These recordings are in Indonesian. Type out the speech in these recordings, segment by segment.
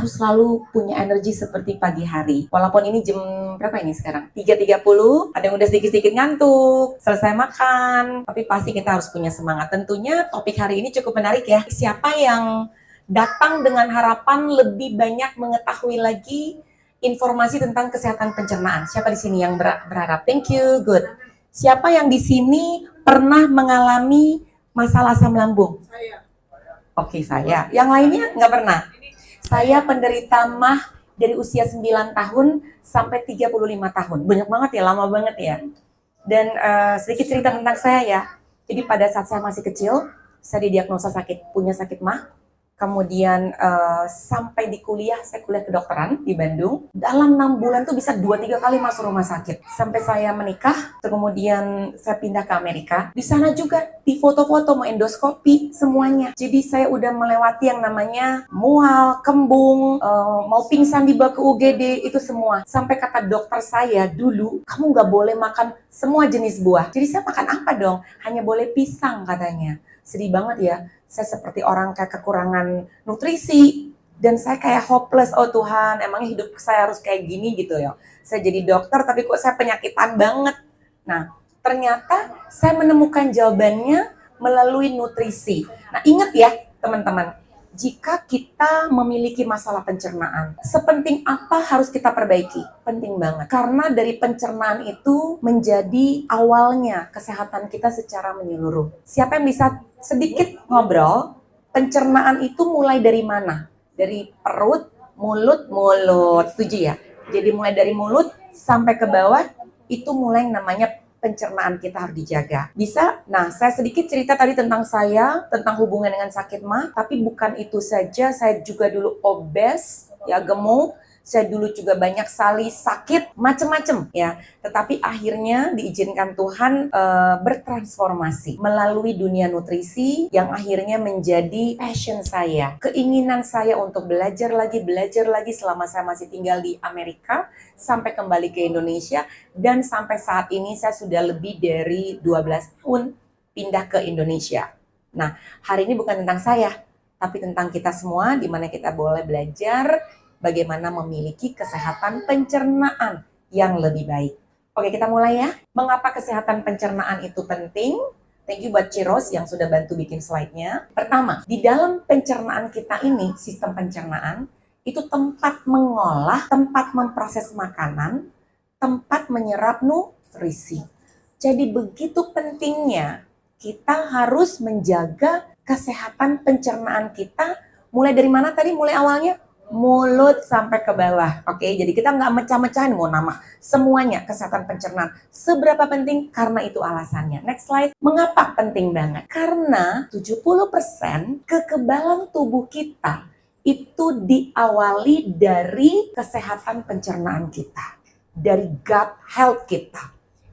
harus selalu punya energi seperti pagi hari. Walaupun ini jam berapa ini sekarang? 3.30, ada yang udah sedikit-sedikit ngantuk, selesai makan, tapi pasti kita harus punya semangat. Tentunya topik hari ini cukup menarik ya. Siapa yang datang dengan harapan lebih banyak mengetahui lagi informasi tentang kesehatan pencernaan? Siapa di sini yang berharap? Thank you, good. Siapa yang di sini pernah mengalami masalah asam lambung? Saya. Oke, saya. Yang lainnya nggak pernah? Saya penderita MAH dari usia 9 tahun sampai 35 tahun. Banyak banget ya, lama banget ya. Dan sedikit cerita tentang saya ya. Jadi pada saat saya masih kecil, saya didiagnosa punya sakit MAH. Kemudian sampai di kuliah, saya kuliah kedokteran di Bandung. Dalam 6 bulan tuh bisa 2-3 kali masuk rumah sakit. Sampai saya menikah, kemudian saya pindah ke Amerika. Di sana juga di foto-foto mau endoskopi semuanya. Jadi saya udah melewati yang namanya mual, kembung, mau pingsan dibawa ke UGD, itu semua. Sampai kata dokter saya dulu, kamu nggak boleh makan semua jenis buah. Jadi saya makan apa dong? Hanya boleh pisang katanya. Sedih banget ya. Saya seperti orang kayak kekurangan nutrisi, dan saya kayak hopeless. Oh Tuhan, emangnya hidup saya harus kayak gini gitu ya. Saya jadi dokter tapi kok saya penyakitan banget. Nah, ternyata saya menemukan jawabannya melalui nutrisi. Nah, ingat ya teman-teman, jika kita memiliki masalah pencernaan, sepenting apa harus kita perbaiki? Penting banget. Karena dari pencernaan itu menjadi awalnya kesehatan kita secara menyeluruh. Siapa yang bisa sedikit ngobrol, pencernaan itu mulai dari mana? Dari perut, mulut. Setuju ya? Jadi mulai dari mulut sampai ke bawah, itu mulai namanya pencernaan kita harus dijaga. Bisa? Nah, saya sedikit cerita tadi tentang saya, tentang hubungan dengan sakit MAH, tapi bukan itu saja, saya juga dulu obes, ya gemuk, saya dulu juga banyak sekali sakit, macam-macam ya. Tetapi akhirnya diizinkan Tuhan bertransformasi melalui dunia nutrisi yang akhirnya menjadi passion saya. Keinginan saya untuk belajar lagi selama saya masih tinggal di Amerika, sampai kembali ke Indonesia, dan sampai saat ini saya sudah lebih dari 12 tahun pindah ke Indonesia. Nah, hari ini bukan tentang saya, tapi tentang kita semua, di mana kita boleh belajar bagaimana memiliki kesehatan pencernaan yang lebih baik. Oke, kita mulai ya. Mengapa kesehatan pencernaan itu penting? Thank you buat Ciros yang sudah bantu bikin slide-nya. Pertama, di dalam pencernaan kita ini, sistem pencernaan, itu tempat mengolah, tempat memproses makanan, tempat menyerap nutrisi. Jadi begitu pentingnya kita harus menjaga kesehatan pencernaan kita. Mulai dari mana tadi? Mulai awalnya? Mulut sampai ke bawah. Oke, jadi kita nggak mecah-mecahin mau nama. Semuanya kesehatan pencernaan. Seberapa penting? Karena itu alasannya. Next slide. Mengapa penting banget? Karena 70% kekebalan tubuh kita itu diawali dari kesehatan pencernaan kita. Dari gut health kita.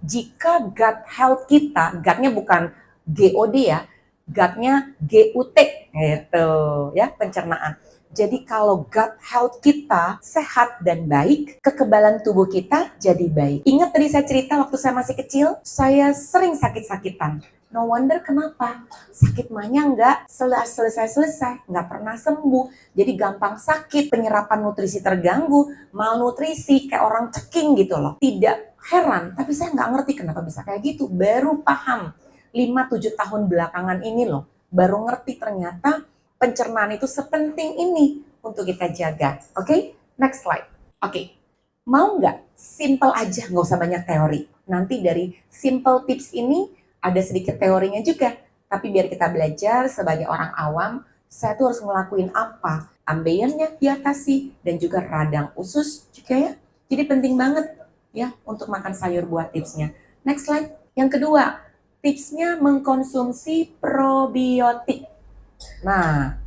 Jika gut health kita, gutnya bukan GOD ya, gutnya GUT gitu ya, pencernaan. Jadi kalau gut health kita sehat dan baik, kekebalan tubuh kita jadi baik. Ingat tadi saya cerita waktu saya masih kecil, saya sering sakit-sakitan. No wonder kenapa? Sakit mahnya nggak selesai, nggak pernah sembuh. Jadi gampang sakit, penyerapan nutrisi terganggu, malnutrisi, kayak orang ceking gitu loh. Tidak heran, tapi saya nggak ngerti kenapa bisa kayak gitu. Baru paham 5-7 tahun belakangan ini loh, baru ngerti ternyata pencernaan itu sepenting ini untuk kita jaga. Oke, next slide. Oke, mau nggak? Simple aja, nggak usah banyak teori. Nanti dari simple tips ini ada sedikit teorinya juga. Tapi biar kita belajar sebagai orang awam, saya tuh harus ngelakuin apa? Ambeien-nya diatasi, dan juga radang usus juga ya. Jadi penting banget ya untuk makan sayur buat tipsnya. Next slide. Yang kedua, tipsnya mengkonsumsi probiotik. Nah,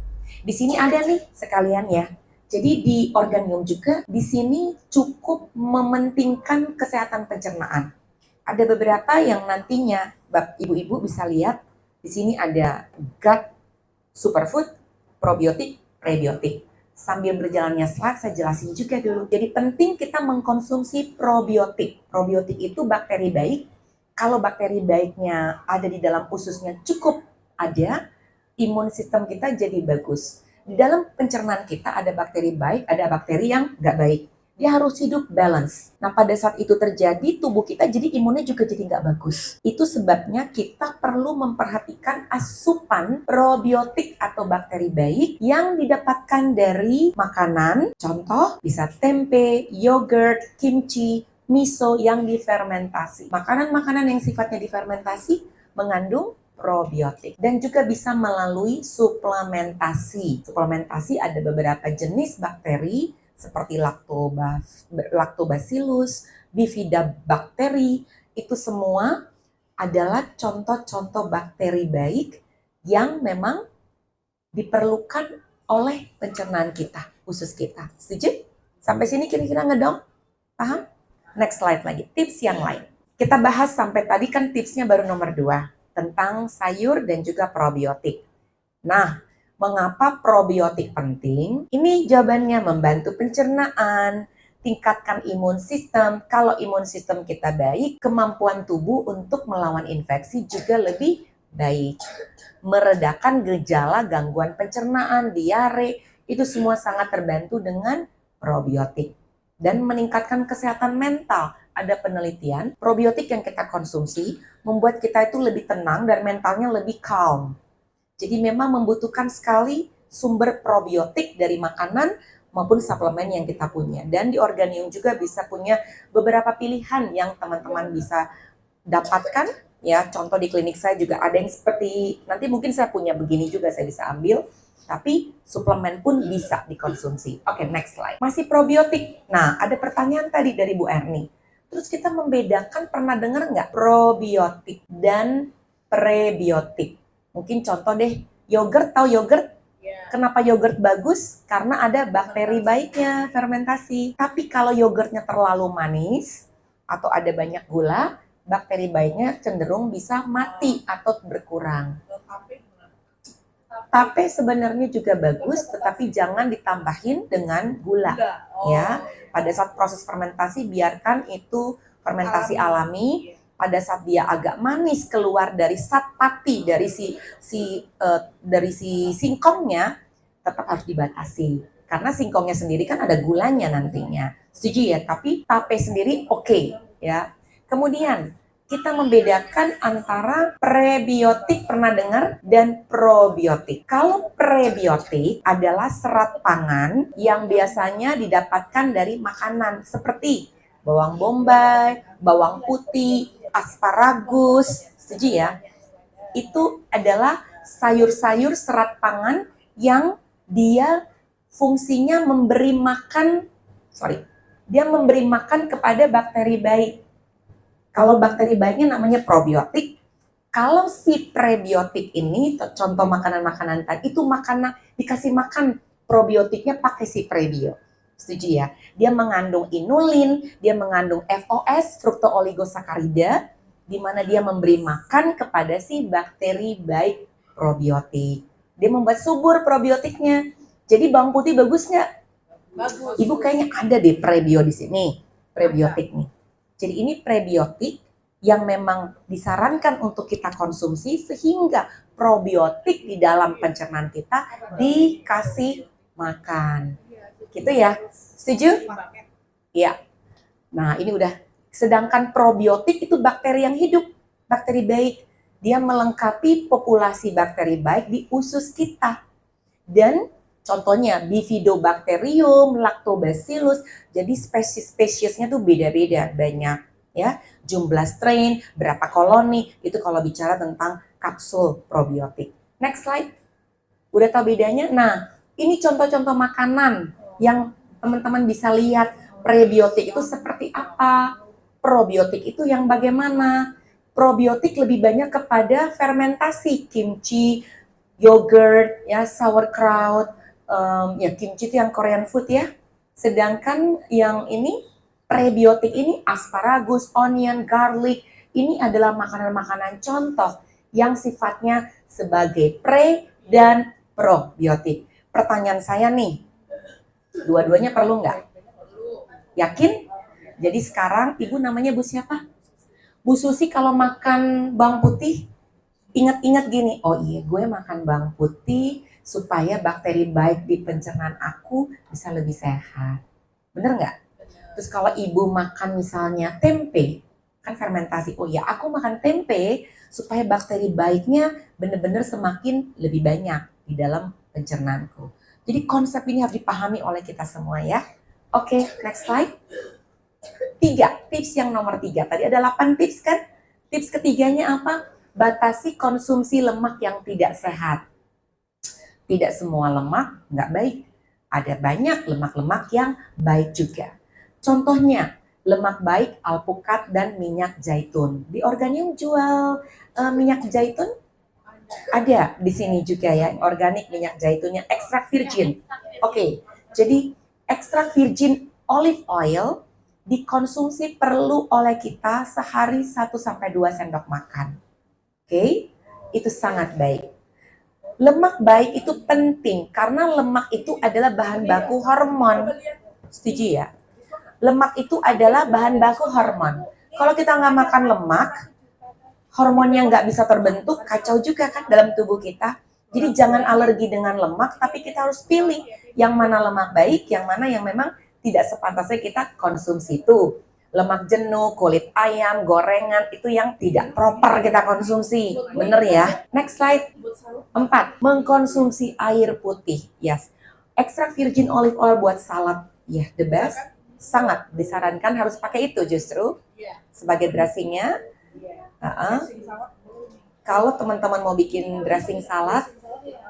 di sini ada nih sekalian ya. Jadi di Organium juga di sini cukup mementingkan kesehatan pencernaan. Ada beberapa yang nantinya ibu-ibu bisa lihat. Di sini ada gut superfood, probiotik, prebiotik. Sambil berjalannya slide saya jelasin juga dulu. Jadi penting kita mengkonsumsi probiotik. Probiotik itu bakteri baik. Kalau bakteri baiknya ada di dalam ususnya cukup ada, imun sistem kita jadi bagus. Di dalam pencernaan kita ada bakteri baik, ada bakteri yang nggak baik. Dia harus hidup balance. Nah, pada saat itu terjadi, tubuh kita jadi imunnya juga jadi nggak bagus. Itu sebabnya kita perlu memperhatikan asupan probiotik atau bakteri baik yang didapatkan dari makanan. Contoh, bisa tempe, yogurt, kimchi, miso yang difermentasi. Makanan-makanan yang sifatnya difermentasi mengandung probiotik dan juga bisa melalui suplementasi. Suplementasi ada beberapa jenis bakteri seperti lactobacillus, bifidobacter, itu semua adalah contoh-contoh bakteri baik yang memang diperlukan oleh pencernaan kita, usus kita. Setuju? Sampai sini kira-kira ngedong? Paham? Next slide lagi, tips yang lain. Kita bahas sampai tadi kan tipsnya baru nomor 2, tentang sayur dan juga probiotik. Nah, mengapa probiotik penting? Ini jawabannya, membantu pencernaan, tingkatkan imun sistem. Kalau imun sistem kita baik, kemampuan tubuh untuk melawan infeksi juga lebih baik. Meredakan gejala gangguan pencernaan, diare, itu semua sangat terbantu dengan probiotik. Dan meningkatkan kesehatan mental. Ada penelitian, probiotik yang kita konsumsi membuat kita itu lebih tenang dan mentalnya lebih calm. Jadi memang membutuhkan sekali sumber probiotik dari makanan maupun suplemen yang kita punya. Dan di Organium juga bisa punya beberapa pilihan yang teman-teman bisa dapatkan. Ya, contoh di klinik saya juga ada yang seperti, nanti mungkin saya punya begini juga saya bisa ambil. Tapi suplemen pun bisa dikonsumsi. Oke, next slide. Masih probiotik. Nah, ada pertanyaan tadi dari Bu Erni. Terus kita membedakan, pernah dengar nggak probiotik dan prebiotik? Mungkin contoh deh, yogurt, tahu yogurt? Kenapa yogurt bagus? Karena ada bakteri baiknya, fermentasi. Tapi kalau yogurtnya terlalu manis atau ada banyak gula, bakteri baiknya cenderung bisa mati atau berkurang. Tape sebenarnya juga bagus, tetapi jangan ditambahin dengan gula. Ya, pada saat proses fermentasi biarkan itu fermentasi alami. Pada saat dia agak manis keluar dari zat pati dari si singkongnya, tetap harus dibatasi karena singkongnya sendiri kan ada gulanya nantinya. Setuju ya? Tapi tape sendiri oke, ya. Kemudian kita membedakan antara prebiotik, pernah dengar, dan probiotik. Kalau prebiotik adalah serat pangan yang biasanya didapatkan dari makanan seperti bawang bombay, bawang putih, asparagus, setuju ya? Itu adalah sayur-sayur serat pangan yang dia fungsinya memberi makan kepada bakteri baik. Kalau bakteri baiknya namanya probiotik. Kalau si prebiotik ini, contoh makanan-makanan tadi, itu makanan dikasih makan probiotiknya pakai si prebio. Setuju ya? Dia mengandung inulin, dia mengandung FOS, fructooligosaccharides, di mana dia memberi makan kepada si bakteri baik probiotik. Dia membuat subur probiotiknya. Jadi bawang putih bagus nggak? Bagus. Ibu kayaknya ada deh prebio di sini, prebiotik nih. Jadi ini prebiotik yang memang disarankan untuk kita konsumsi sehingga probiotik di dalam pencernaan kita dikasih makan. Gitu ya, setuju? Iya. Nah, ini udah. Sedangkan probiotik itu bakteri yang hidup, bakteri baik. Dia melengkapi populasi bakteri baik di usus kita. Dan contohnya bifidobacterium, lactobacillus. Jadi spesies-spesiesnya tuh beda-beda, banyak ya. Jumlah strain, berapa koloni, itu kalau bicara tentang kapsul probiotik. Next slide. Udah tahu bedanya? Nah, ini contoh-contoh makanan yang teman-teman bisa lihat prebiotik itu seperti apa, probiotik itu yang bagaimana. Probiotik lebih banyak kepada fermentasi, kimchi, yogurt, ya, sauerkraut, ya kimchi itu yang Korean food ya. Sedangkan yang ini prebiotik ini asparagus, onion, garlic, ini adalah makanan-makanan contoh yang sifatnya sebagai pre dan probiotik. Pertanyaan saya nih, dua-duanya perlu nggak? Yakin? Jadi sekarang ibu namanya Bu siapa? Bu Susi kalau makan bawang putih, ingat-ingat gini, oh iya gue makan bawang putih supaya bakteri baik di pencernaan aku bisa lebih sehat. Bener nggak? Terus kalau ibu makan misalnya tempe, kan fermentasi. Oh ya, aku makan tempe supaya bakteri baiknya benar-benar semakin lebih banyak di dalam pencernaanku. Jadi konsep ini harus dipahami oleh kita semua ya. Oke, next slide. 3, tips yang nomor 3. Tadi ada 8 tips kan? Tips ketiganya apa? Batasi konsumsi lemak yang tidak sehat. Tidak semua lemak nggak baik. Ada banyak lemak-lemak yang baik juga. Contohnya, lemak baik, alpukat, dan minyak zaitun. Di Organium jual minyak zaitun? Ada di sini juga ya, organik minyak zaitun yang ekstrak virgin. Oke, jadi ekstrak virgin olive oil dikonsumsi perlu oleh kita sehari 1-2 sendok makan. Oke, itu sangat baik. Lemak baik itu penting karena lemak itu adalah bahan baku hormon. Setuju ya? Lemak itu adalah bahan baku hormon. Kalau kita nggak makan lemak, hormonnya nggak bisa terbentuk, kacau juga kan dalam tubuh kita. Jadi jangan alergi dengan lemak, tapi kita harus pilih yang mana lemak baik, yang mana yang memang tidak sepantasnya kita konsumsi itu. Lemak jenuh, kulit ayam, gorengan, itu yang tidak proper kita konsumsi. Bener ya? Next slide. 4. Mengkonsumsi air putih. Yes. Ekstrak virgin olive oil buat salad. Ya, yeah, the best. Sangat disarankan harus pakai itu justru sebagai dressingnya. Kalau teman-teman mau bikin dressing salad,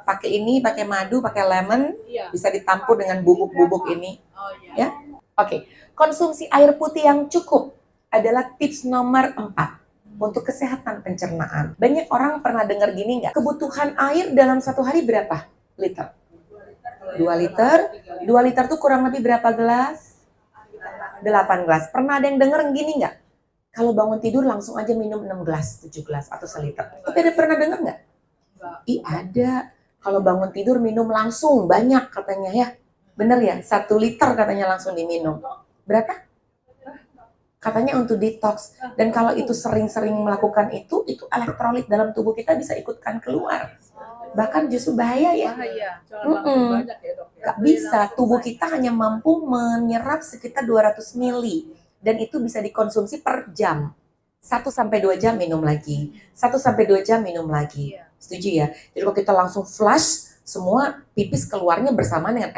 pakai ini, pakai madu, pakai lemon, bisa ditampur dengan bubuk-bubuk ini. Ya, oke. Konsumsi air putih yang cukup adalah tips nomor 4 untuk kesehatan pencernaan. Banyak orang pernah dengar gini nggak? Kebutuhan air dalam 1 hari berapa liter? 2 liter. 2 liter tuh kurang lebih berapa gelas? 8 gelas. Pernah ada yang denger gini nggak? Kalau bangun tidur langsung aja minum 6 gelas, 7 gelas, atau seliter. Tapi ada pernah denger nggak? Ada. Kalau bangun tidur minum langsung, banyak katanya ya. Bener ya? 1 liter katanya langsung diminum. Berapa? Katanya untuk detox. Dan kalau itu sering-sering melakukan itu elektrolit dalam tubuh kita bisa ikutkan keluar. Bahkan justru bahaya ya. Gak bisa, tubuh kita hanya mampu menyerap sekitar 200 mili. Dan itu bisa dikonsumsi per jam. 1-2 jam minum lagi. 1-2 jam minum lagi. Setuju ya? Jadi kalau kita langsung flush, semua pipis keluarnya bersamaan dengan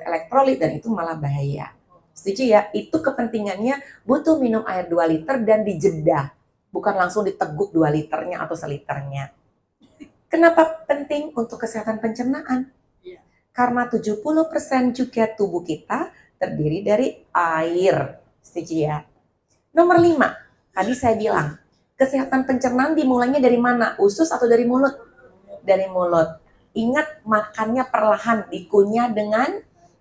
elektrolit dan itu malah bahaya. Setuju ya? Itu kepentingannya butuh minum air 2 liter dan dijeda. Bukan langsung diteguk 2 liternya atau seliternya. Kenapa penting untuk kesehatan pencernaan? Karena 70% juga tubuh kita terdiri dari air. Setuju ya? Nomor 5, tadi saya bilang, kesehatan pencernaan dimulainya dari mana? Usus atau dari mulut? Dari mulut. Ingat, makannya perlahan, dikunyah dengan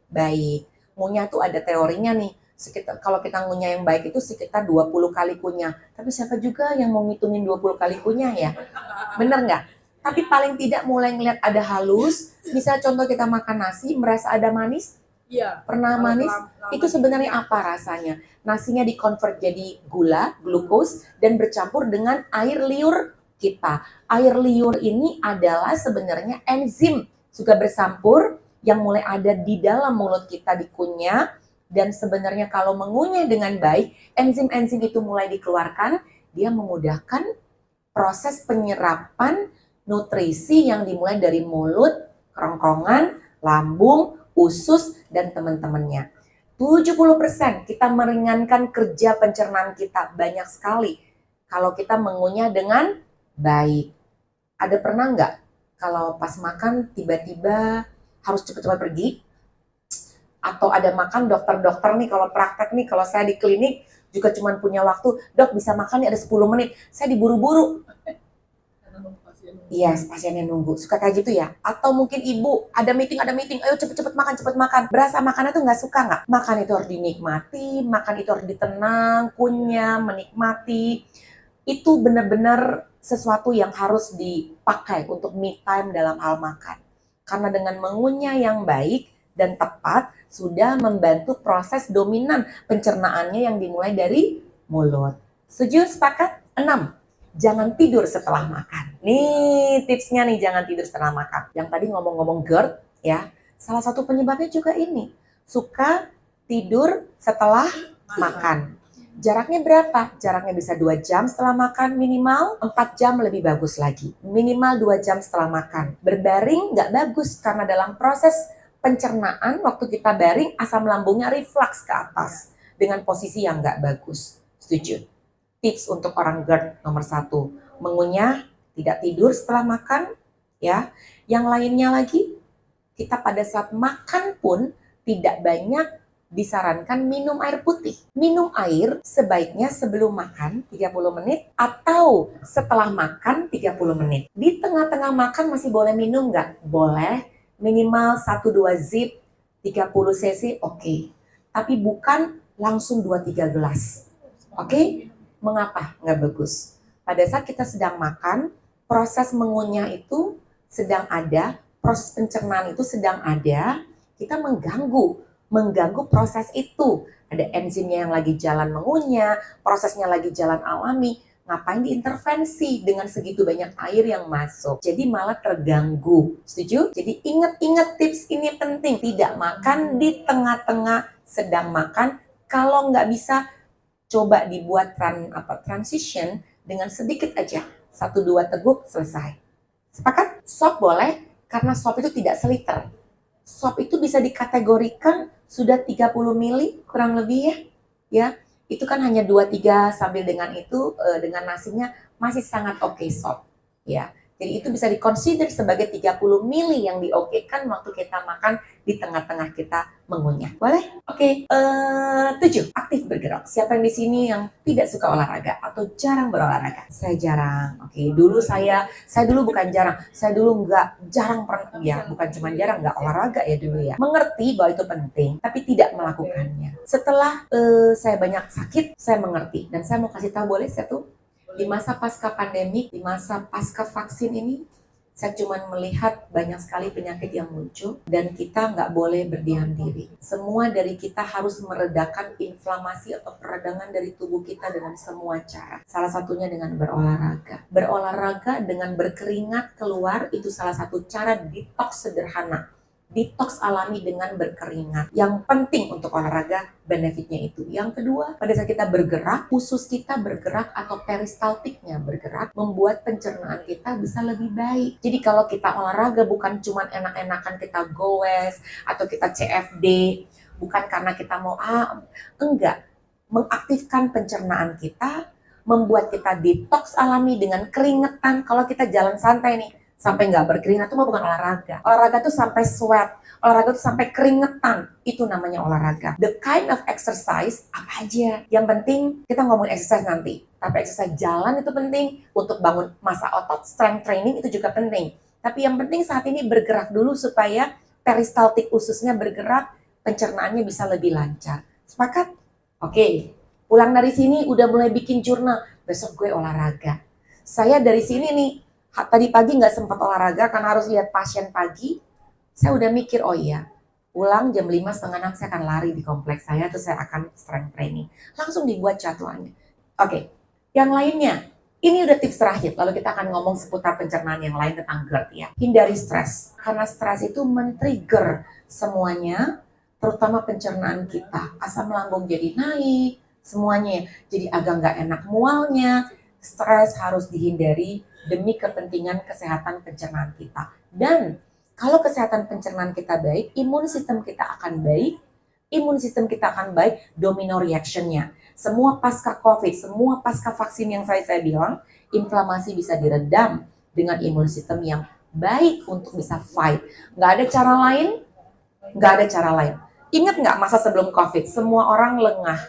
baik. Ngunyah tuh ada teorinya nih. Kalau kita ngunyah yang baik itu sekitar 20 kali kunyah. Tapi siapa juga yang mau ngitungin 20 kali kunyah ya? Bener nggak? Tapi paling tidak mulai ngeliat ada halus. Misal contoh kita makan nasi, merasa ada manis. Pernah manis? Itu sebenarnya apa rasanya? Nasinya dikonvert jadi gula, glukos, dan bercampur dengan air liur kita. Air liur ini adalah sebenarnya enzim juga bersampur yang mulai ada di dalam mulut kita dikunyah. Dan sebenarnya kalau mengunyah dengan baik, enzim-enzim itu mulai dikeluarkan, dia memudahkan proses penyerapan nutrisi yang dimulai dari mulut, kerongkongan, lambung, usus, dan teman-temannya. 70% kita meringankan kerja pencernaan kita banyak sekali kalau kita mengunyah dengan baik. Ada pernah nggak kalau pas makan tiba-tiba harus cepat-cepat pergi? Atau ada makan dokter-dokter nih kalau praktek nih, kalau saya di klinik juga cuma punya waktu, dok bisa makan nih ada 10 menit, saya diburu-buru. Iya, pasiennya nunggu. Suka kayak gitu ya? Atau mungkin ibu, ada meeting, ayo cepet-cepet makan. Berasa makannya tuh nggak suka nggak? Makan itu harus dinikmati, makan itu harus ditenang, kunyah, menikmati. Itu benar-benar sesuatu yang harus dipakai untuk me time dalam hal makan. Karena dengan mengunyah yang baik dan tepat, sudah membantu proses dominan pencernaannya yang dimulai dari mulut. Setuju, sepakat? 6. jangan tidur setelah makan. Nih tipsnya nih, jangan tidur setelah makan. Yang tadi ngomong-ngomong GERD ya, salah satu penyebabnya juga ini, suka tidur setelah makan. Jaraknya berapa? Jaraknya bisa 2 jam setelah makan minimal, 4 jam lebih bagus lagi. Minimal 2 jam setelah makan. Berbaring nggak bagus karena dalam proses pencernaan waktu kita baring asam lambungnya reflux ke atas dengan posisi yang nggak bagus. Setuju? Tips untuk orang GERD nomor 1, mengunyah, tidak tidur setelah makan, ya. Yang lainnya lagi, kita pada saat makan pun tidak banyak disarankan minum air putih. Minum air sebaiknya sebelum makan 30 menit atau setelah makan 30 menit. Di tengah-tengah makan masih boleh minum nggak? Boleh, minimal 1-2 sip, 30 cc, oke. Tapi bukan langsung 2-3 gelas. Oke? Mengapa nggak bagus? Pada saat kita sedang makan, proses mengunyah itu sedang ada, proses pencernaan itu sedang ada, kita mengganggu proses itu. Ada enzimnya yang lagi jalan mengunyah, prosesnya lagi jalan alami. Ngapain diintervensi dengan segitu banyak air yang masuk? Jadi malah terganggu. Setuju? Jadi ingat-ingat tips ini penting. Tidak makan di tengah-tengah sedang makan. Kalau nggak bisa, coba dibuat transition dengan sedikit aja. 1-2 teguk, selesai. Sepakat? Sop boleh, karena sop itu tidak seliter. Sop itu bisa dikategorikan sudah 30 mili kurang lebih ya. Itu kan hanya 2-3 sambil dengan itu dengan nasinya masih sangat oke sop ya. Jadi itu bisa dikonsider sebagai 30 mili yang diokekan waktu kita makan di tengah-tengah kita mengunyah. Boleh? Oke. 7. Aktif bergerak. Siapa yang di sini yang tidak suka olahraga atau jarang berolahraga? Saya jarang. Oke. Dulu saya dulu bukan jarang. Saya dulu jarang pernah. Ya, bukan cuma jarang nggak olahraga ya dulu ya. Mengerti bahwa itu penting, tapi tidak melakukannya. Setelah saya banyak sakit, saya mengerti. Dan saya mau kasih tahu, boleh saya tuh? Di masa pasca pandemik, di masa pasca vaksin ini, saya cuma melihat banyak sekali penyakit yang muncul dan kita nggak boleh berdiam diri. Semua dari kita harus meredakan inflamasi atau peradangan dari tubuh kita dengan semua cara. Salah satunya dengan berolahraga. Berolahraga dengan berkeringat keluar itu salah satu cara detox sederhana. Detox alami dengan berkeringat. Yang penting untuk olahraga, benefitnya itu. Yang kedua, pada saat kita bergerak, usus kita bergerak atau peristaltiknya bergerak, membuat pencernaan kita bisa lebih baik. Jadi kalau kita olahraga bukan cuma enak-enakan kita goes atau kita CFD, bukan karena kita mau enggak. Mengaktifkan pencernaan kita, membuat kita detox alami dengan keringetan. Kalau kita jalan santai nih, sampai nggak berkeringat itu mah bukan olahraga. Olahraga tuh sampai sweat, olahraga tuh sampai keringetan, itu namanya olahraga. The kind of exercise apa aja. Yang penting kita ngomongin exercise nanti. Tapi exercise jalan itu penting untuk bangun massa otot, strength training itu juga penting. Tapi yang penting saat ini bergerak dulu supaya peristaltik ususnya bergerak, pencernaannya bisa lebih lancar. Sepakat? Oke. Pulang dari sini udah mulai bikin jurnal. Besok gue olahraga. Saya dari sini nih, tadi pagi nggak sempat olahraga karena harus lihat pasien pagi. Saya udah mikir, oh iya, pulang jam 5:30 saya akan lari di kompleks saya, terus saya akan strength training. Langsung dibuat jadwalnya. Oke, yang lainnya. Ini udah tips terakhir, lalu kita akan ngomong seputar pencernaan yang lain tentang GERD ya. Hindari stres, karena stres itu men-trigger semuanya, terutama pencernaan kita. Asam lambung jadi naik, semuanya jadi agak nggak enak mualnya. Stres harus dihindari demi kepentingan kesehatan pencernaan kita. Dan kalau kesehatan pencernaan kita baik, imun sistem kita akan baik, domino reaction-nya. Semua pasca COVID, semua pasca vaksin yang saya bilang, inflamasi bisa diredam dengan imun sistem yang baik untuk bisa fight. Nggak ada cara lain. Ingat nggak masa sebelum COVID? Semua orang lengah.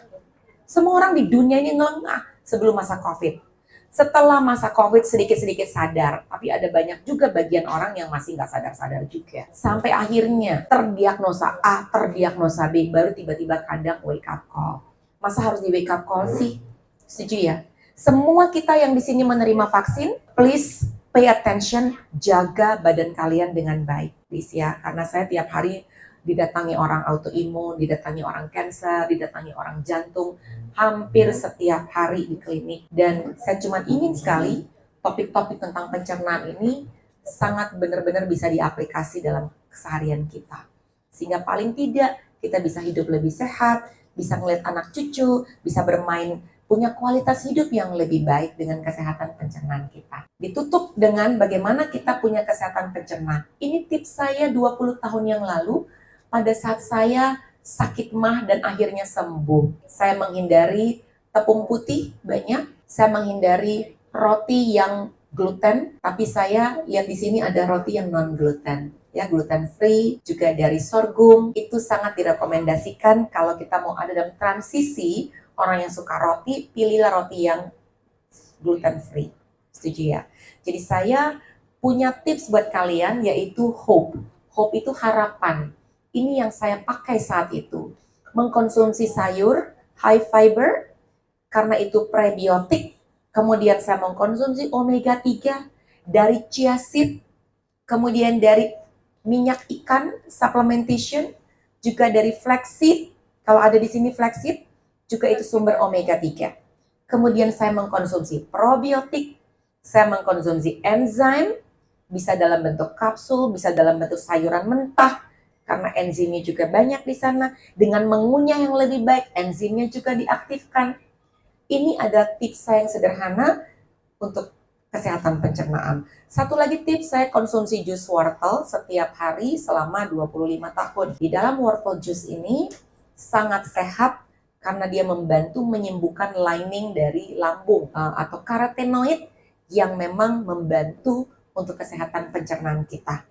Semua orang di dunia ini lengah sebelum masa COVID. Setelah masa COVID sedikit-sedikit sadar, tapi ada banyak juga bagian orang yang masih nggak sadar-sadar juga. Sampai akhirnya terdiagnosa A, terdiagnosa B, baru tiba-tiba kadang wake up call. Masa harus di wake up call sih? Setuju ya? Semua kita yang di sini menerima vaksin, please pay attention, jaga badan kalian dengan baik. Please ya, karena saya tiap hari didatangi orang autoimun, didatangi orang kanker, didatangi orang jantung, hampir setiap hari di klinik. Dan saya cuma ingin sekali topik-topik tentang pencernaan ini sangat benar-benar bisa diaplikasi dalam keseharian kita. Sehingga paling tidak kita bisa hidup lebih sehat, bisa melihat anak cucu, bisa bermain, punya kualitas hidup yang lebih baik dengan kesehatan pencernaan kita. Ditutup dengan bagaimana kita punya kesehatan pencernaan. Ini tips saya 20 tahun yang lalu pada saat saya sakit MAH dan akhirnya sembuh. Saya menghindari tepung putih banyak, saya menghindari roti yang gluten, tapi saya lihat di sini ada roti yang non gluten. Ya, gluten free, juga dari sorghum. Itu sangat direkomendasikan kalau kita mau ada dalam transisi orang yang suka roti, pilihlah roti yang gluten free. Setuju ya? Jadi saya punya tips buat kalian yaitu hope. Hope itu harapan. Ini yang saya pakai saat itu. Mengkonsumsi sayur high fiber karena itu prebiotik. Kemudian saya mengkonsumsi omega 3 dari chia seed, kemudian dari minyak ikan supplementation, juga dari flaxseed. Kalau ada di sini flaxseed, juga itu sumber omega 3. Kemudian saya mengkonsumsi probiotik, saya mengkonsumsi enzim, bisa dalam bentuk kapsul, bisa dalam bentuk sayuran mentah, karena enzimnya juga banyak di sana. Dengan mengunyah yang lebih baik, enzimnya juga diaktifkan. Ini ada tips saya yang sederhana untuk kesehatan pencernaan. Satu lagi tips, saya konsumsi jus wortel setiap hari selama 25 tahun. Di dalam wortel jus ini sangat sehat karena dia membantu menyembuhkan lining dari lambung atau karotenoid yang memang membantu untuk kesehatan pencernaan kita.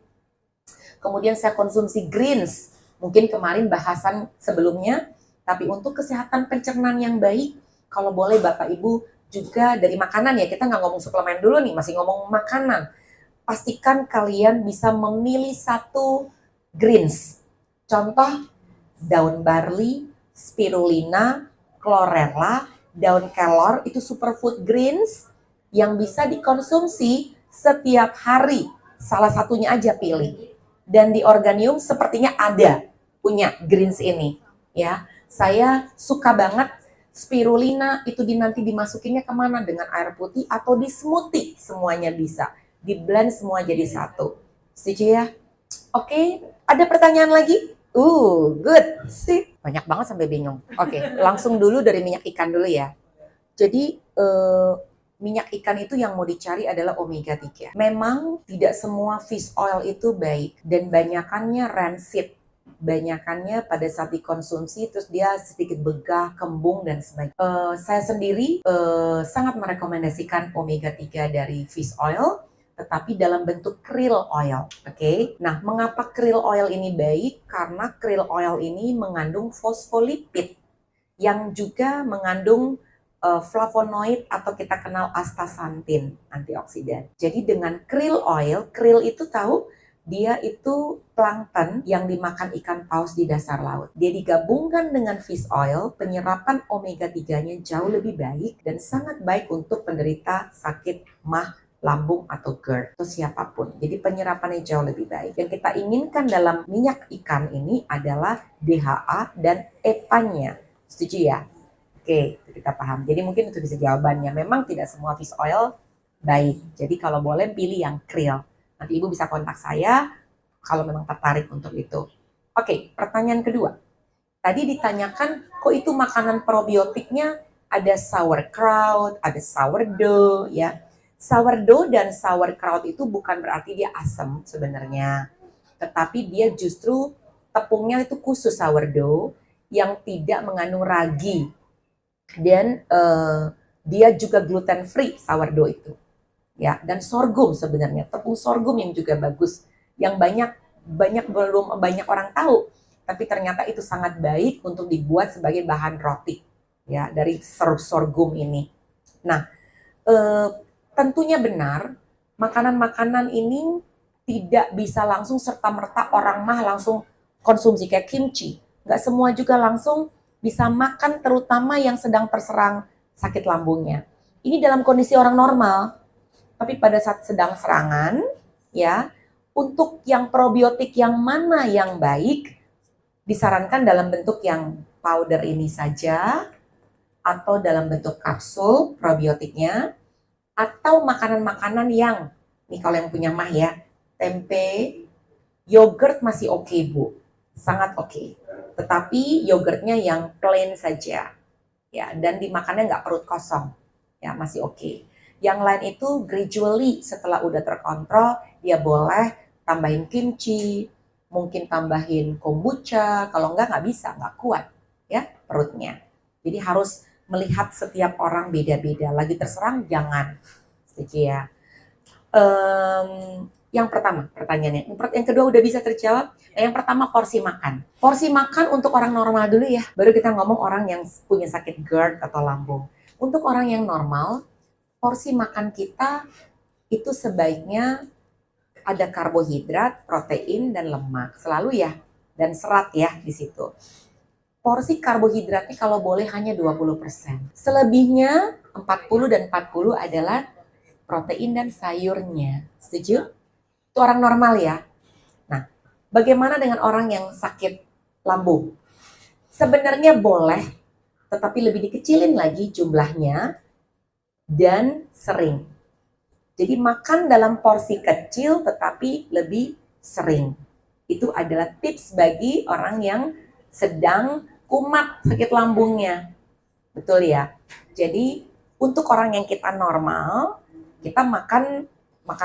Kemudian saya konsumsi greens, mungkin kemarin bahasan sebelumnya, tapi untuk kesehatan pencernaan yang baik, kalau boleh Bapak Ibu juga dari makanan ya, kita nggak ngomong suplemen dulu nih, masih ngomong makanan. Pastikan kalian bisa memilih satu greens. Contoh, daun barley, spirulina, chlorella, daun kelor, itu superfood greens yang bisa dikonsumsi setiap hari. Salah satunya aja pilih. Dan di Organium sepertinya ada punya greens ini. Ya, saya suka banget. Spirulina itu nanti dimasukinnya kemana? Dengan air putih atau di smoothie, semuanya bisa. Di blend semua jadi satu. Setuju ya? Oke, ada pertanyaan lagi? Good. Sip. Banyak banget sampai bingung. Oke, langsung dulu dari minyak ikan dulu ya. Jadi, minyak ikan itu yang mau dicari adalah omega 3. Memang tidak semua fish oil itu baik dan banyakannya rancid. Banyakannya pada saat dikonsumsi terus dia sedikit begah, kembung dan sebagainya. Saya sendiri sangat merekomendasikan omega 3 dari fish oil, tetapi dalam bentuk krill oil. Oke. Nah, mengapa krill oil ini baik? Karena krill oil ini mengandung fosfolipid yang juga mengandung flavonoid atau kita kenal astaxanthin, antioksidan. Jadi dengan krill oil, krill itu tahu dia itu plankton yang dimakan ikan paus di dasar laut. Dia digabungkan dengan fish oil, penyerapan omega 3-nya jauh lebih baik dan sangat baik untuk penderita sakit MAH, lambung atau GERD atau siapapun. Jadi penyerapannya jauh lebih baik. Yang kita inginkan dalam minyak ikan ini adalah DHA dan EPA-nya. Setuju ya? Oke, kita paham. Jadi mungkin itu bisa jawabannya. Memang tidak semua fish oil baik. Jadi kalau boleh pilih yang krill. Nanti Ibu bisa kontak saya kalau memang tertarik untuk itu. Oke, pertanyaan kedua. Tadi ditanyakan, kok itu makanan probiotiknya ada sauerkraut, ada sourdough, ya. Sourdough dan sauerkraut itu bukan berarti dia asam sebenarnya. Tetapi dia justru tepungnya itu khusus sourdough yang tidak mengandung ragi. Dan dia juga gluten free sourdough itu. Ya, dan sorghum sebenarnya, tepung sorghum yang juga bagus, yang belum banyak orang tahu, tapi ternyata itu sangat baik untuk dibuat sebagai bahan roti, ya, dari sorghum ini. Nah, tentunya benar, makanan-makanan ini tidak bisa langsung serta-merta orang mah langsung konsumsi kayak kimchi. Nggak semua juga langsung bisa makan, terutama yang sedang terserang sakit lambungnya. Ini dalam kondisi orang normal. Tapi pada saat sedang serangan, ya, untuk yang probiotik yang mana yang baik, Disarankan dalam bentuk yang powder ini saja, atau dalam bentuk kapsul probiotiknya, atau makanan-makanan yang, nih kalau yang punya mah ya, tempe, yogurt masih oke Bu, sangat oke. Tetapi yogurtnya yang plain saja, ya, dan dimakannya nggak perut kosong, ya masih oke. Yang lain itu gradually setelah udah terkontrol, dia boleh tambahin kimchi, mungkin tambahin kombucha, kalau nggak bisa, nggak kuat ya perutnya. Jadi harus melihat setiap orang beda-beda. Lagi terserang jangan, setuju ya. Yang pertama pertanyaannya, yang kedua udah bisa terjawab. Yang pertama porsi makan. Porsi makan untuk orang normal dulu ya. Baru kita ngomong orang yang punya sakit GERD atau lambung. Untuk orang yang normal, porsi makan kita itu sebaiknya ada karbohidrat, protein, dan lemak. Selalu ya. Dan serat ya di situ. Porsi karbohidratnya kalau boleh hanya 20%. Selebihnya 40 dan 40 adalah protein dan sayurnya. Setuju? Itu orang normal ya. Nah, bagaimana dengan orang yang sakit lambung? Sebenarnya boleh, tetapi lebih dikecilin lagi jumlahnya dan sering. Jadi makan dalam porsi kecil tetapi lebih sering. Itu adalah tips bagi orang yang sedang kumat sakit lambungnya. Betul ya? Jadi untuk orang yang kita normal, kita makan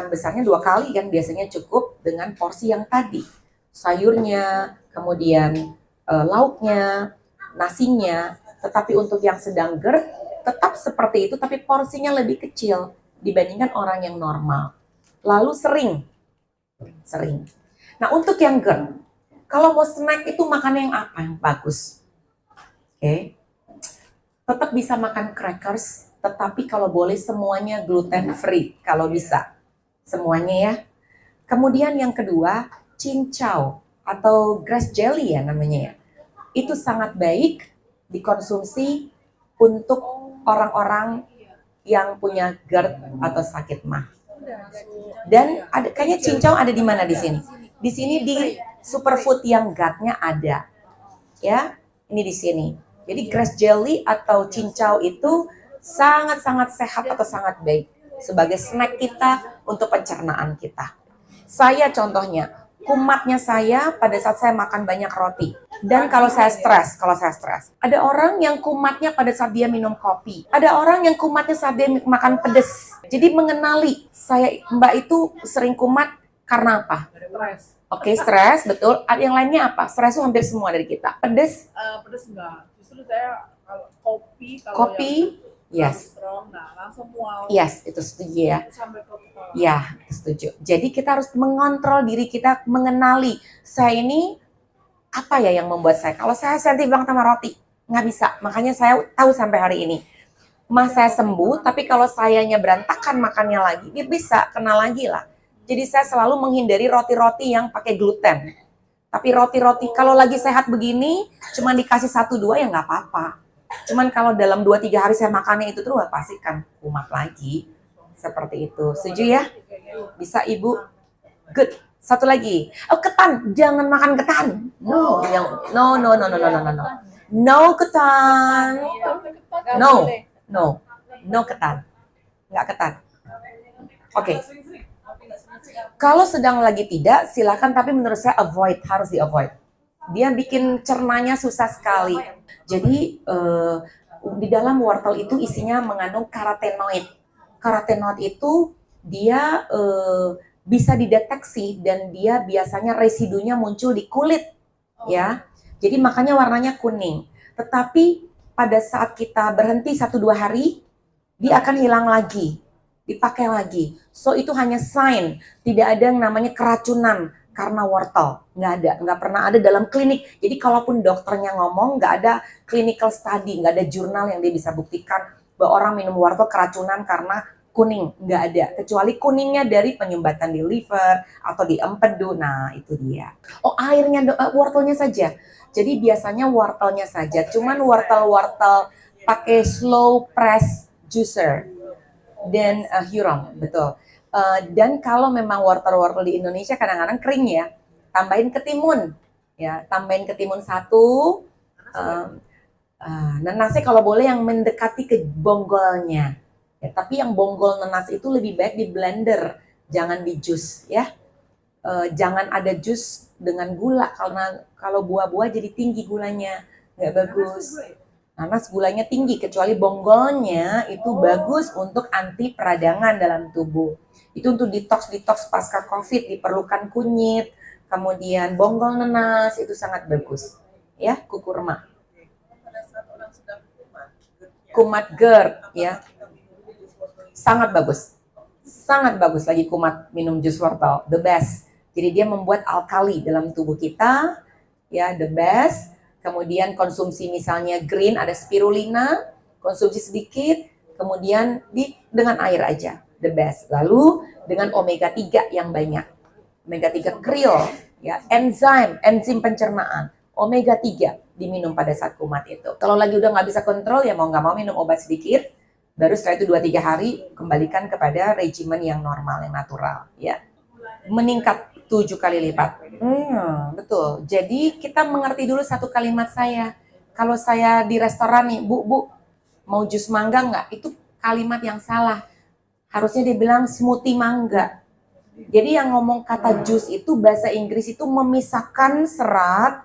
besarnya 2 kali kan biasanya cukup dengan porsi yang tadi. Sayurnya, kemudian lauknya, nasinya. Tetapi untuk yang sedang GERD tetap seperti itu tapi porsinya lebih kecil dibandingkan orang yang normal. Lalu sering. Nah untuk yang GERD, kalau mau snack itu makan yang apa yang bagus? Oke. Tetap bisa makan crackers, tetapi kalau boleh semuanya gluten free, kalau bisa. Semuanya ya. Kemudian yang kedua, cincau atau grass jelly ya namanya ya. Itu sangat baik dikonsumsi untuk orang-orang yang punya GERD atau sakit MAH. Dan ada, kayaknya cincau ada di mana di sini? Di sini di superfood yang gut-nya ada. Ya, ini di sini. Jadi grass jelly atau cincau itu sangat-sangat sehat atau sangat baik sebagai snack kita untuk pencernaan kita. Saya contohnya, kumatnya saya pada saat saya makan banyak roti. Dan kalau saya stres. Ada orang yang kumatnya pada saat dia minum kopi. Ada orang yang kumatnya saat dia makan pedas. Jadi mengenali, Mbak itu sering kumat karena apa? Oke, stres, betul. Ada yang lainnya apa? Stres itu hampir semua dari kita. Pedas? Pedas enggak. Justru saya kalau kopi, yes. Strong, nah langsung mual. Yes, itu setuju ya. Sampai ke kepala. Ya, setuju. Jadi kita harus mengontrol diri kita, mengenali saya ini apa ya yang membuat saya. Kalau saya sensitif banget sama roti, nggak bisa. Makanya saya tahu sampai hari ini. Mas saya sembuh, tapi kalau sayanya berantakan makannya lagi, dia bisa kena lagi lah. Jadi saya selalu menghindari roti-roti yang pakai gluten. Tapi roti-roti kalau lagi sehat begini, cuma dikasih 1-2 ya nggak apa-apa. Cuman kalau dalam 2-3 hari saya makannya itu terus pasti kan kumat lagi. Seperti itu. Setuju ya? Bisa Ibu? Good. Satu lagi. Oh, ketan. Jangan makan ketan. No. No ketan. No ketan. Nggak ketan. Oke. Kalau sedang lagi tidak, silakan. Tapi menurut saya harus di-avoid. Dia bikin cernanya susah sekali. Jadi di dalam wortel itu isinya mengandung karotenoid. Karotenoid itu dia bisa dideteksi dan dia biasanya residunya muncul di kulit, ya. Jadi makanya warnanya kuning. Tetapi pada saat kita berhenti 1-2 hari, dia akan hilang lagi, dipakai lagi. So itu hanya sign, tidak ada yang namanya keracunan karena wortel, nggak pernah ada dalam klinik. Jadi kalaupun dokternya ngomong, nggak ada clinical study, nggak ada jurnal yang dia bisa buktikan bahwa orang minum wortel keracunan karena kuning, nggak ada. Kecuali kuningnya dari penyumbatan di liver atau di empedu, nah itu dia. Oh airnya, wortelnya saja. Jadi biasanya wortelnya saja, cuman wortel-wortel pakai slow press juicer dan Huron, betul. Dan kalau memang wortel-wortel di Indonesia kadang-kadang kering ya, tambahin ketimun, ya, tambahin ketimun 1. Nanasnya kalau boleh yang mendekati ke bonggolnya. Ya, tapi yang bonggol nanas itu lebih baik di blender, jangan di jus ya. Jangan ada jus dengan gula karena kalau buah-buah jadi tinggi gulanya, nggak bagus. Nanas gulanya tinggi, kecuali bonggolnya itu bagus untuk anti peradangan dalam tubuh. Itu untuk detox pasca COVID, diperlukan kunyit, kemudian bonggol nanas itu sangat bagus. Ya, kukurma. Kumat GERD ya. Sangat bagus. Sangat bagus lagi kumat minum jus wortel, the best. Jadi dia membuat alkali dalam tubuh kita, ya the best. Kemudian konsumsi misalnya green, ada spirulina, konsumsi sedikit, kemudian dengan air aja, the best. Lalu dengan omega 3 yang banyak. Omega 3 kriol, ya, enzim pencernaan. Omega 3 diminum pada saat kumat itu. Kalau lagi udah nggak bisa kontrol, ya mau nggak mau minum obat sedikit, baru setelah itu 2-3 hari kembalikan kepada regimen yang normal, yang natural, ya. Meningkat 7 kali lipat. Betul. Jadi kita mengerti dulu satu kalimat saya. Kalau saya di restoran nih, Bu, mau jus mangga nggak? Itu kalimat yang salah. Harusnya dibilang smoothie mangga. Jadi yang ngomong kata jus itu bahasa Inggris itu memisahkan serat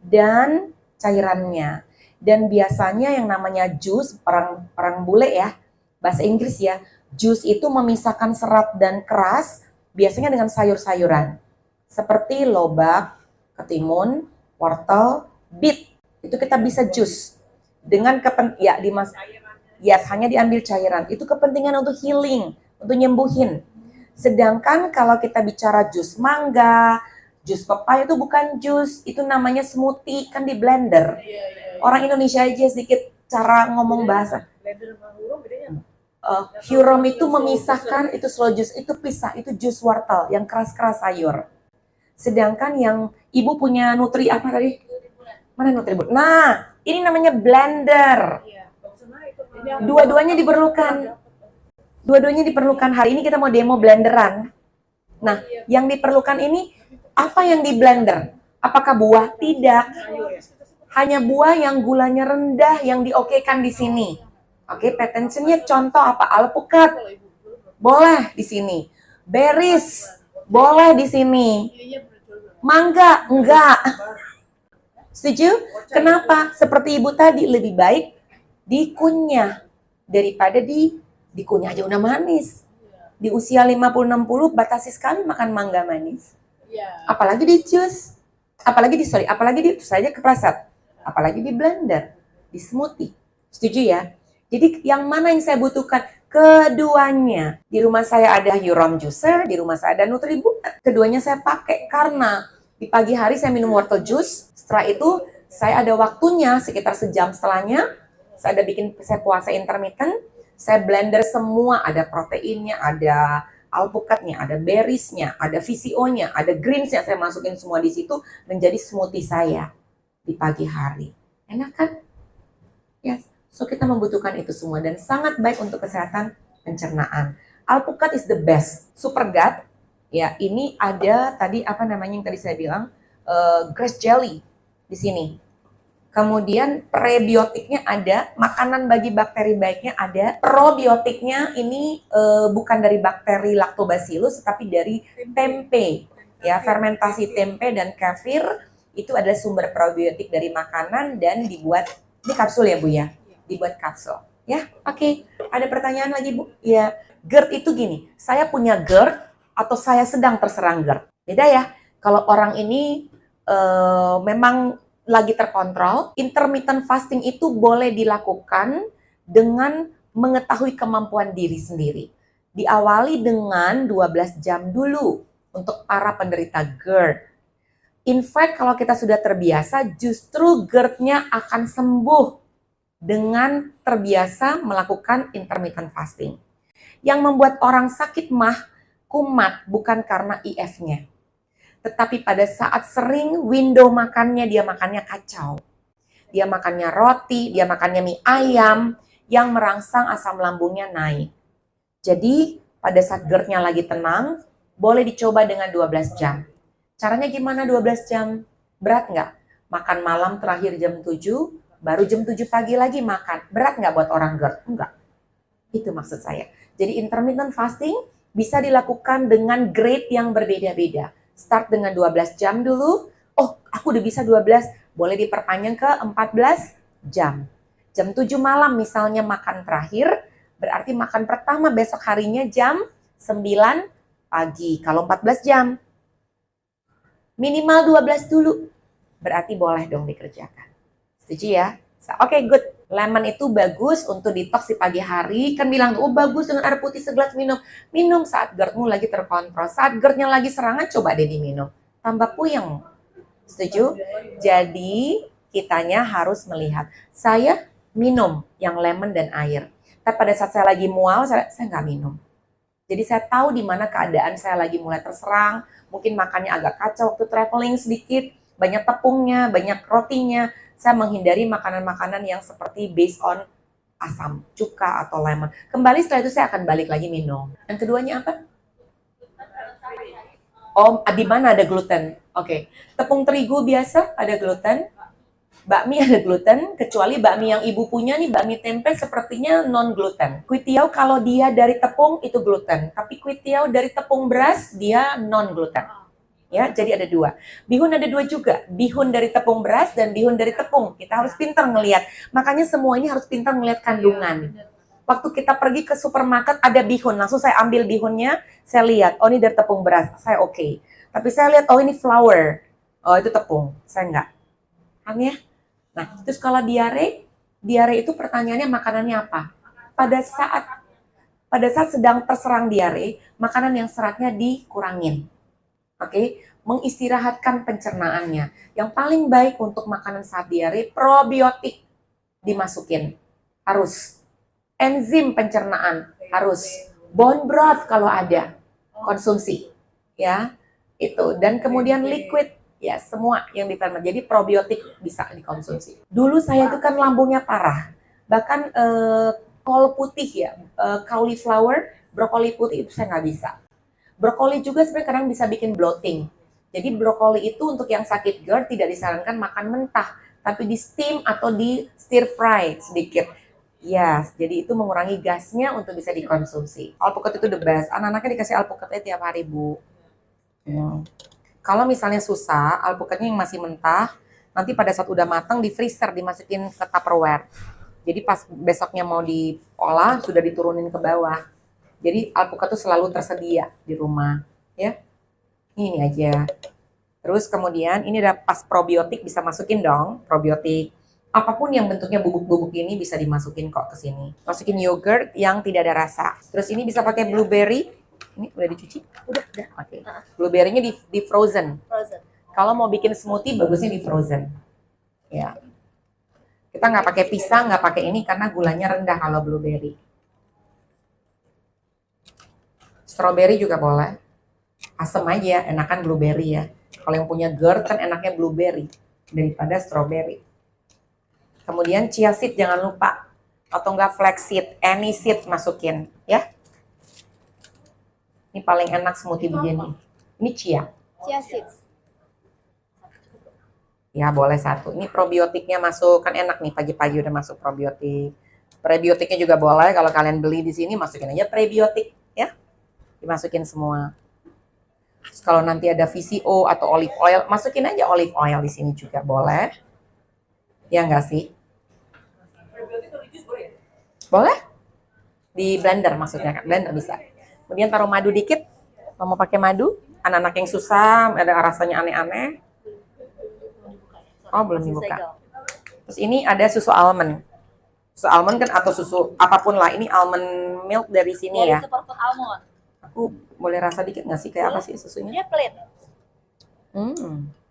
dan cairannya. Dan biasanya yang namanya jus, orang bule ya, bahasa Inggris ya, jus itu memisahkan serat dan keras, biasanya dengan sayur-sayuran. Seperti lobak, ketimun, wortel, beet. Itu kita bisa jus. Dengan hanya diambil cairan. Itu kepentingan untuk healing, untuk nyembuhin. Sedangkan kalau kita bicara jus mangga, jus pepaya itu bukan jus, itu namanya smoothie, kan di blender. Orang Indonesia aja sedikit cara ngomong bahasa. Hurom itu memisahkan, itu slow juice, itu pisah, itu jus wortel yang keras-keras sayur. Sedangkan yang ibu punya nutri apa tadi? Mana Nutribullet? Nah, ini namanya blender. Dua-duanya diperlukan. Dua-duanya diperlukan. Hari ini kita mau demo blenderan. Nah, yang diperlukan ini apa yang di blender? Apakah buah? Tidak. Hanya buah yang gulanya rendah yang diokekan di sini. Oke, patensinya contoh apa? Alpukat. Boleh di sini. Berries. Boleh di sini. Mangga enggak. Setuju? Kenapa? Seperti ibu tadi, lebih baik dikunyah daripada dikunyah aja udah manis. Di usia 50-60 batasi sekali makan mangga manis. Apalagi di jus. Apalagi di saja kepleset. Apalagi di blender, di smoothie. Setuju ya? Jadi yang mana yang saya butuhkan? Keduanya. Di rumah saya ada Hurom Juicer, di rumah saya ada Nutribullet. Keduanya saya pakai karena di pagi hari saya minum wortel juice. Setelah itu saya ada waktunya sekitar sejam setelahnya. Saya puasa intermittent. Saya blender semua, ada proteinnya, ada alpukatnya, ada berriesnya, ada VCO-nya, ada greens-nya. Saya masukin semua di situ menjadi smoothie saya di pagi hari. Enak kan? Yes. So kita membutuhkan itu semua dan sangat baik untuk kesehatan pencernaan. Alpukat is the best. Supergat, ya ini ada tadi apa namanya yang tadi saya bilang, grass jelly di sini. Kemudian prebiotiknya ada, makanan bagi bakteri baiknya ada. Probiotiknya ini bukan dari bakteri lactobacillus, tapi dari tempe. Ya, fermentasi tempe dan kefir itu adalah sumber probiotik dari makanan dan dibuat ini kapsul ya Bu ya. Dibuat kapsul, ya. Oke. Ada pertanyaan lagi Bu? Ya, GERD itu gini. Saya punya GERD atau saya sedang terserang GERD. Beda ya. Kalau orang ini memang lagi terkontrol, intermittent fasting itu boleh dilakukan dengan mengetahui kemampuan diri sendiri. Diawali dengan 12 jam dulu untuk para penderita GERD. In fact, kalau kita sudah terbiasa, justru GERD-nya akan sembuh dengan terbiasa melakukan intermittent fasting. Yang membuat orang sakit kumat bukan karena IF-nya. Tetapi pada saat sering window makannya, dia makannya kacau. Dia makannya roti, dia makannya mie ayam yang merangsang asam lambungnya naik. Jadi pada saat GERD-nya lagi tenang, boleh dicoba dengan 12 jam. Caranya gimana 12 jam? Berat nggak? Makan malam terakhir jam 7, baru jam 7 pagi lagi makan. Berat nggak buat orang GERD? Enggak. Itu maksud saya. Jadi intermittent fasting bisa dilakukan dengan grade yang berbeda-beda. Start dengan 12 jam dulu. Oh, aku udah bisa 12. Boleh diperpanjang ke 14 jam. Jam 7 malam misalnya makan terakhir, berarti makan pertama besok harinya jam 9 pagi. Kalau 14 jam. Minimal 12 dulu. Berarti boleh dong dikerjakan. Setuju ya? Oke, good. Lemon itu bagus untuk detox di pagi hari. Kan bilang, oh bagus dengan air putih segelas minum. Minum saat GERD-mu lagi terkontrol. Saat GERD-nya lagi serangan, coba deh diminum. Tambah puyeng. Setuju? Jadi, kitanya harus melihat. Saya minum yang lemon dan air. Tapi pada saat saya lagi mual, saya nggak minum. Jadi saya tahu di mana keadaan saya lagi mulai terserang, mungkin makannya agak kacau waktu traveling sedikit, banyak tepungnya, banyak rotinya. Saya menghindari makanan-makanan yang seperti based on asam, cuka, atau lemon. Kembali setelah itu saya akan balik lagi minum. Yang keduanya apa? Oh, di mana ada gluten? Oke. Tepung terigu biasa ada gluten. Bakmi ada gluten, kecuali bakmi yang ibu punya nih, bakmi tempe sepertinya non-gluten. Kuitiau kalau dia dari tepung itu gluten, tapi kuitiau dari tepung beras dia non-gluten. Ya, jadi ada dua. Bihun ada dua juga, bihun dari tepung beras dan bihun dari tepung. Kita harus pintar ngelihat. Makanya semua ini harus pintar ngelihat kandungan. Waktu kita pergi ke supermarket ada bihun, langsung saya ambil bihunnya, saya lihat, oh ini dari tepung beras, saya oke. Tapi saya lihat, oh ini flour, oh itu tepung, saya enggak. Kan ya? Nah, terus kalau diare itu pertanyaannya makanannya apa? Pada saat sedang terserang diare, makanan yang seratnya dikurangin. Oke, mengistirahatkan pencernaannya. Yang paling baik untuk makanan saat diare, probiotik dimasukin. Harus. Enzim pencernaan harus. Bone broth kalau ada, konsumsi. Ya, itu. Dan kemudian liquid. Ya, semua yang diferment. Jadi probiotik bisa dikonsumsi. Dulu saya itu kan lambungnya parah. Bahkan kol putih ya, cauliflower, brokoli putih itu saya nggak bisa. Brokoli juga sebenarnya kadang bisa bikin bloating. Jadi brokoli itu untuk yang sakit GERD tidak disarankan makan mentah, tapi di steam atau di stir fry sedikit. Yes, jadi itu mengurangi gasnya untuk bisa dikonsumsi. Alpukat itu the best. Anak-anaknya dikasih alpukatnya tiap hari, Bu. Kalau misalnya susah, alpukatnya yang masih mentah, nanti pada saat udah matang di freezer, dimasukin ke Tupperware. Jadi pas besoknya mau diolah, sudah diturunin ke bawah. Jadi alpukat itu selalu tersedia di rumah. Ya, ini aja. Terus kemudian ini ada pas probiotik bisa masukin dong, probiotik. Apapun yang bentuknya bubuk-bubuk ini bisa dimasukin kok ke sini. Masukin yogurt yang tidak ada rasa. Terus ini bisa pakai blueberry. Ini udah dicuci? Udah. Oke. Blueberry-nya di frozen. Kalau mau bikin smoothie bagusnya di frozen. Ya. Kita nggak pakai pisang, nggak pakai ini karena gulanya rendah kalau blueberry. Strawberry juga boleh. Asam aja, enakan blueberry ya. Kalau yang punya GERD kan enaknya blueberry daripada strawberry. Kemudian chia seed jangan lupa. Atau enggak flax seed, any seed masukin ya. Ini paling enak smoothie begini. Ini chia. Chia seeds. Ya boleh satu. Ini probiotiknya masuk, kan enak nih pagi-pagi udah masuk probiotik. Prebiotiknya juga boleh kalau kalian beli di sini masukin aja prebiotik ya. Dimasukin semua. Terus kalau nanti ada VCO atau olive oil, masukin aja olive oil di sini juga boleh. Ya enggak sih? Boleh? Di blender maksudnya kan, blender bisa. Kemudian taruh madu dikit. Mau pakai madu? Anak-anak yang susah, ada rasanya aneh-aneh. Oh, belum dibuka. Terus ini ada susu almond. Susu almond kan atau susu apapun lah. Ini almond milk dari sini ya. Superfood almond. Aku boleh rasa dikit nggak sih? Kayak apa sih susunya? Dia plain.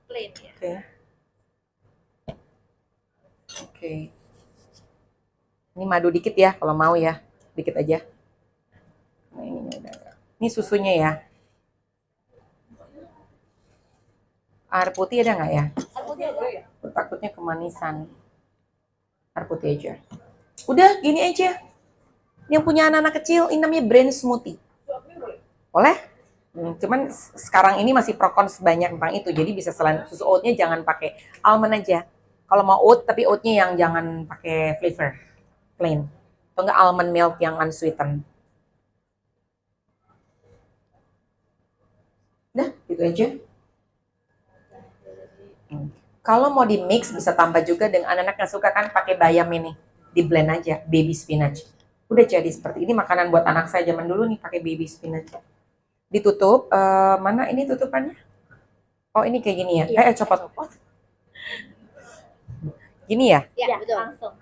Plain ya. Oke. Oke. Ini madu dikit ya kalau mau ya. Dikit aja. Nah, ini susunya ya. Air putih ada nggak ya? Air putih aja. Takutnya kemanisan. Air putih aja. Udah, gini aja. Yang punya anak-anak kecil, ini namanya brain smoothie. Boleh? Cuman sekarang ini masih pro cons banyak tentang itu. Jadi bisa selain susu oatnya jangan pakai almond aja. Kalau mau oat tapi oatnya yang jangan pakai flavor, plain. Atau enggak almond milk yang unsweetened. Nah, gitu aja. Kalau mau di mix bisa tambah juga dengan anak-anak yang suka kan pakai bayam ini. Di blend aja, baby spinach. Udah jadi seperti ini makanan buat anak saya zaman dulu nih pakai baby spinach. Ditutup, mana ini tutupannya? Oh ini kayak gini ya? Copot. Gini ya? Ya, betul. Langsung.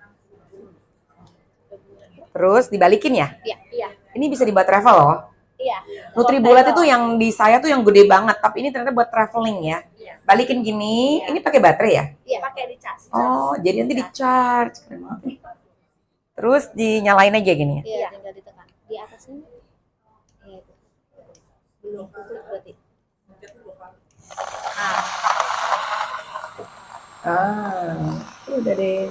Terus dibalikin ya? Iya. Ini bisa dibuat travel loh. Iya. Nutribullet itu yang di saya tuh yang gede banget, tapi ini ternyata buat traveling ya. Balikin gini, ini pakai baterai ya? Iya, pakai di cas. Oh, jadi nanti di-charge. Keren banget nih. Terus dinyalain aja gini ya? Iya, tinggal ditekan. Di atas ini. Iya, itu. Belum tutup berarti. Udah deh.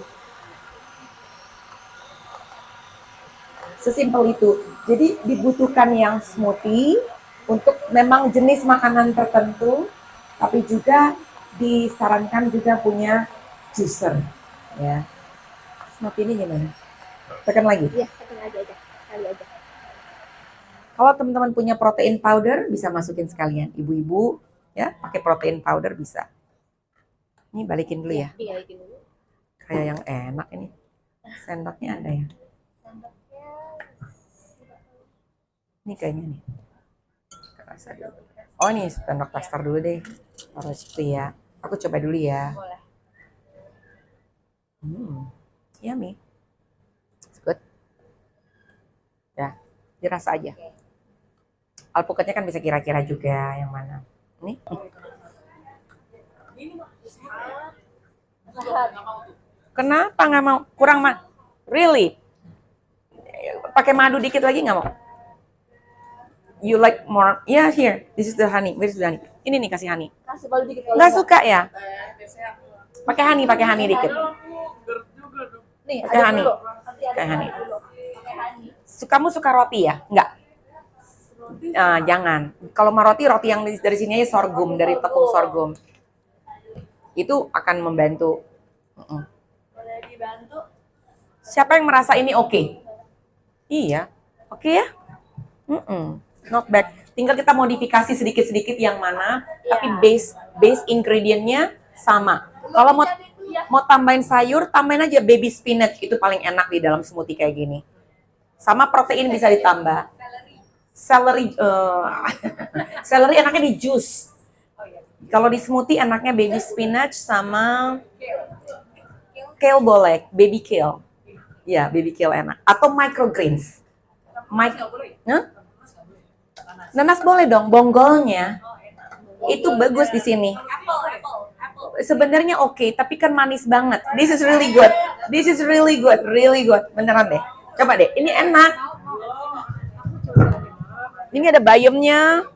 Sesimpel itu. Jadi dibutuhkan yang smoothie untuk memang jenis makanan tertentu, tapi juga disarankan juga punya juicer. Ya. Smoothie ini gimana? Tekan lagi. Iya, tekan aja. Kali aja. Kalau teman-teman punya protein powder, bisa masukin sekalian. Ibu-ibu, ya, pakai protein powder bisa. Ini balikin dulu ya. Balikin dulu. Kayak yang enak ini. Sendoknya ada ya? Ini kayaknya nih. Kerasa dulu. Oh ini sendok plaster dulu deh. Taruh situ ya. Aku coba dulu ya. Boleh. Yummy. It's good. Ya, dirasa aja. Alpukatnya kan bisa kira-kira juga yang mana. Ini. Kenapa nggak mau? Kurang Really? Pakai madu dikit lagi nggak mau? You like more? Yeah, here. This is the honey. Where is the honey? Ini nih kasih honey. Kasih baru dikit kalau Nggak suka ya? Pakai honey dikit. Nih, Pakai honey. Pakai honey. Kamu suka roti ya? Enggak. Jangan. Kalau mau roti yang dari sini aja sorghum, dari tepung sorghum. Itu akan membantu. boleh dibantu. Siapa yang merasa ini oke? Iya. Oke ya? Not bad. Tinggal kita modifikasi sedikit-sedikit yang mana, tapi base ingredientnya sama. Kalau mau tambahin sayur, tambahin aja baby spinach, itu paling enak di dalam smoothie kayak gini. Sama protein bisa ditambah. Celery enaknya di jus. Kalau di smoothie enaknya baby spinach sama kale boleh, baby kale. Ya, baby kale enak. Atau microgreens. Nanas boleh dong, bonggolnya. Itu bagus di sini. Sebenarnya oke, tapi kan manis banget. This is really good. This is really good, really good. Beneran deh. Coba deh, ini enak. Ini ada bayamnya.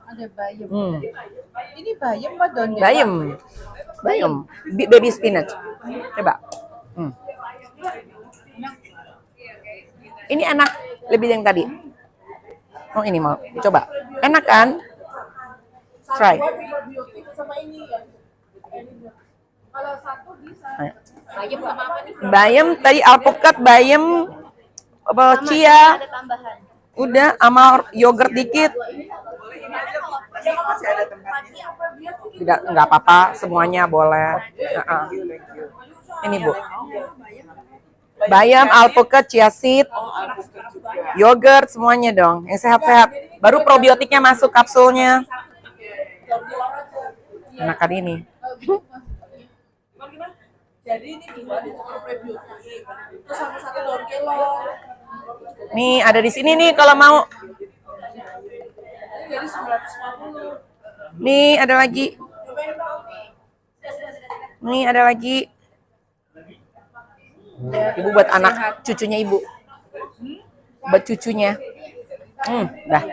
Ada bayam. Ini bayam apa daun? Bayam. Baby spinach. Coba. Ini enak lebih yang tadi. Oh ini mau coba. Enak kan? Try. Sama ini ya. Kalau satu bisa. Bayam sama apa nih? Bayam tadi alpukat, bayam, chia. Ada tambahan. Udah sama yogurt dikit. Tidak, nggak apa-apa, semuanya boleh. Ini Bu. Bayam, alpukat, chia seed, yogurt, semuanya dong. Yang sehat-sehat. Baru probiotiknya masuk kapsulnya. Enakan ini. Jadi ini gimana prebiotik. Terus sama satu daun kelor. Nih ada di sini nih kalau mau. Ini jadi 950. Nih ada lagi. Nih ada lagi. Ibu buat anak cucunya ibu. Buat cucunya. Dah.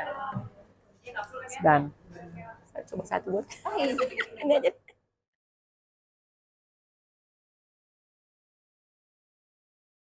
Dan. Saya coba satu buat. Ini aja.